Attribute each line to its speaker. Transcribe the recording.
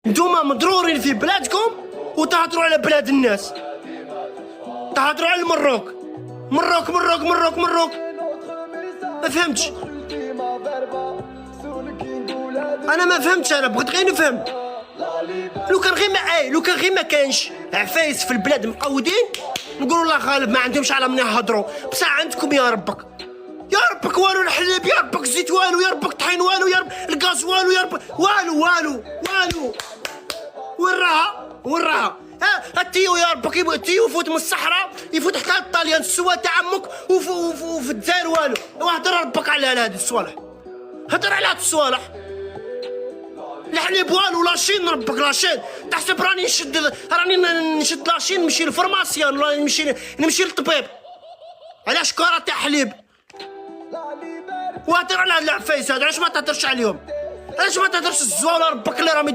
Speaker 1: نتوما مضرورين في بلادكم وتهضروا على بلاد الناس، تهضروا على المروك. مروك مروك مروك مروك، ما فهمتش. انا ما فهمتش، انا بغيت غير نفهم. لو كان غير ما كانش عفايس في البلاد مقودين نقولوا الله غالب ما عندهمش على من يهضروا، بصح عندكم يا ربك، يا ربك والو الحليب، يا ربك الزيت والو، يا ربك الطحين والو، يا ربك الغاز والو، يا ربك والو والو والو. وين راها التيو يا ربك، التيو يفوت من الصحراء يفوت حتى للطاليان السوا تاع عمك وفي الدار والو. وهضر ربك على هاد الصوالح، هضر على هاد الصوالح. الحليب والو، لاشين ربك لاشين. تحسب راني نشد لاشين نمشي للفورماسيون ولا نمشي للطبيب؟ علاش كرة تاع حليب؟ وهضر على هاد العفايس هاد، علاش ما تهضرش عليهم؟ علاش ما تهضرش الزواله ربك اللي راهم